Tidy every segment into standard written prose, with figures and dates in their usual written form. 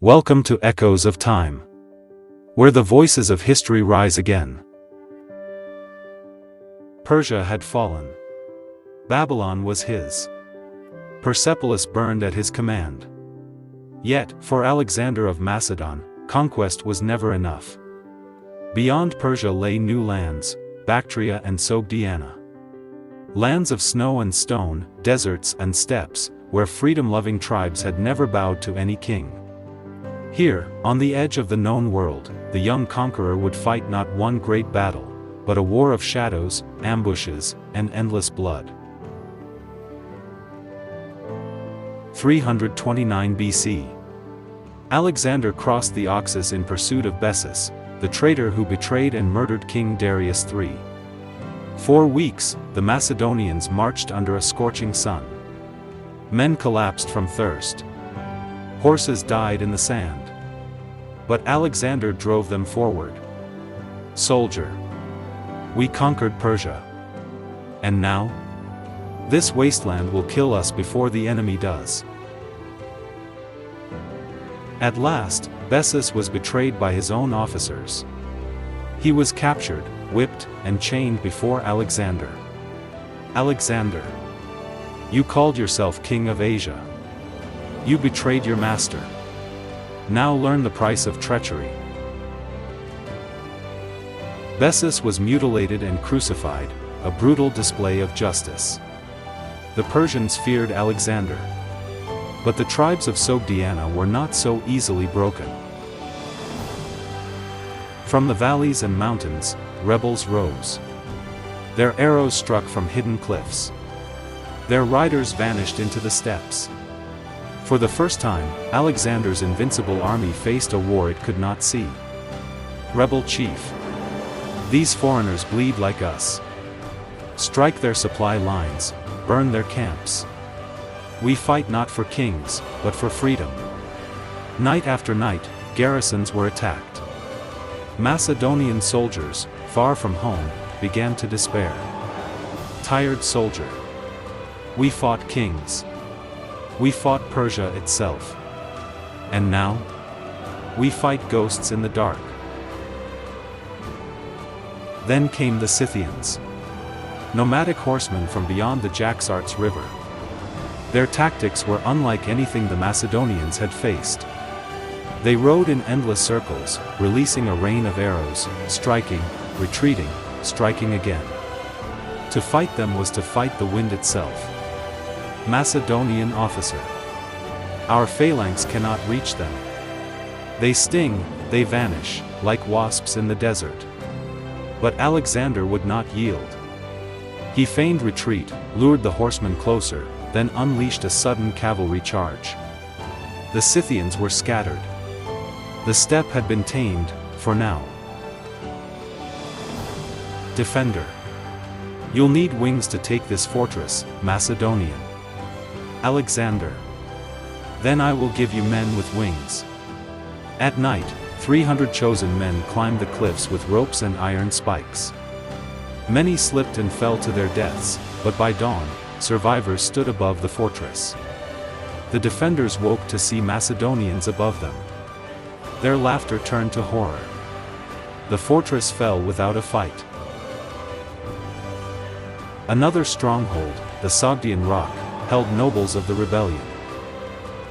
Welcome to Echoes of Time, where the voices of history rise again. Persia had fallen. Babylon was his. Persepolis burned at his command. Yet, for Alexander of Macedon, conquest was never enough. Beyond Persia lay new lands, Bactria and Sogdiana. Lands of snow and stone, deserts and steppes, where freedom-loving tribes had never bowed to any king. Here, on the edge of the known world, the young conqueror would fight not one great battle, but a war of shadows, ambushes, and endless blood. 329 BC. Alexander crossed the Oxus in pursuit of Bessus, the traitor who betrayed and murdered King Darius III. 4 weeks, the Macedonians marched under a scorching sun. Men collapsed from thirst. Horses died in the sand. But Alexander drove them forward. Soldier. We conquered Persia. And now? This wasteland will kill us before the enemy does. At last, Bessus was betrayed by his own officers. He was captured, whipped, and chained before Alexander. Alexander. You called yourself king of Asia. You betrayed your master. Now learn the price of treachery. Bessus was mutilated and crucified, a brutal display of justice. The Persians feared Alexander. But the tribes of Sogdiana were not so easily broken. From the valleys and mountains, rebels rose. Their arrows struck from hidden cliffs. Their riders vanished into the steppes. For the first time, Alexander's invincible army faced a war it could not see. Rebel chief. These foreigners bleed like us. Strike their supply lines, burn their camps. We fight not for kings, but for freedom. Night after night, garrisons were attacked. Macedonian soldiers, far from home, began to despair. Tired soldier. We fought kings. We fought Persia itself. And now? We fight ghosts in the dark. Then came the Scythians. Nomadic horsemen from beyond the Jaxartes river. Their tactics were unlike anything the Macedonians had faced. They rode in endless circles, releasing a rain of arrows, striking, retreating, striking again. To fight them was to fight the wind itself. Macedonian officer. Our phalanx cannot reach them. They sting, they vanish, like wasps in the desert. But Alexander would not yield. He feigned retreat, lured the horsemen closer, then unleashed a sudden cavalry charge. The Scythians were scattered. The steppe had been tamed, for now. Defender. You'll need wings to take this fortress, Macedonian. Alexander. Then I will give you men with wings. At night, 300 chosen men climbed the cliffs with ropes and iron spikes. Many slipped and fell to their deaths, but by dawn, survivors stood above the fortress. The defenders woke to see Macedonians above them. Their laughter turned to horror. The fortress fell without a fight. Another stronghold, the Sogdian Rock, held nobles of the rebellion.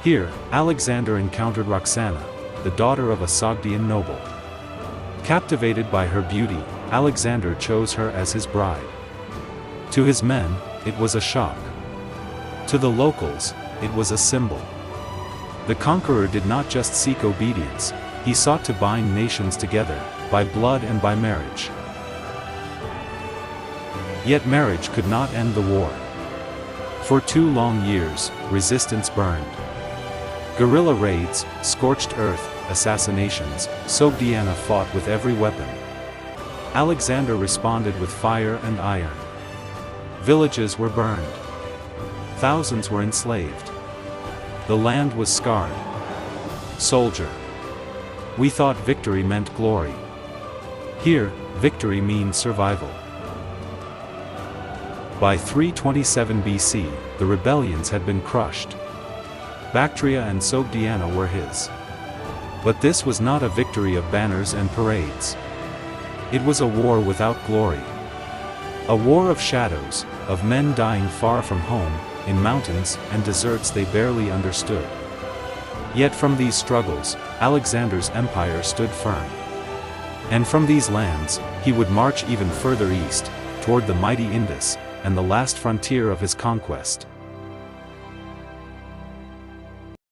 Here, Alexander encountered Roxana, the daughter of a Sogdian noble. Captivated by her beauty, Alexander chose her as his bride. To his men, it was a shock. To the locals, it was a symbol. The conqueror did not just seek obedience, he sought to bind nations together, by blood and by marriage. Yet marriage could not end the war. For 2 long years, resistance burned. Guerrilla raids, scorched earth, assassinations, Sogdiana fought with every weapon. Alexander responded with fire and iron. Villages were burned. Thousands were enslaved. The land was scarred. Soldier. We thought victory meant glory. Here, victory means survival. By 327 BC, the rebellions had been crushed. Bactria and Sogdiana were his. But this was not a victory of banners and parades. It was a war without glory. A war of shadows, of men dying far from home, in mountains and deserts they barely understood. Yet from these struggles, Alexander's empire stood firm. And from these lands, he would march even further east, toward the mighty Indus, and the last frontier of his conquest.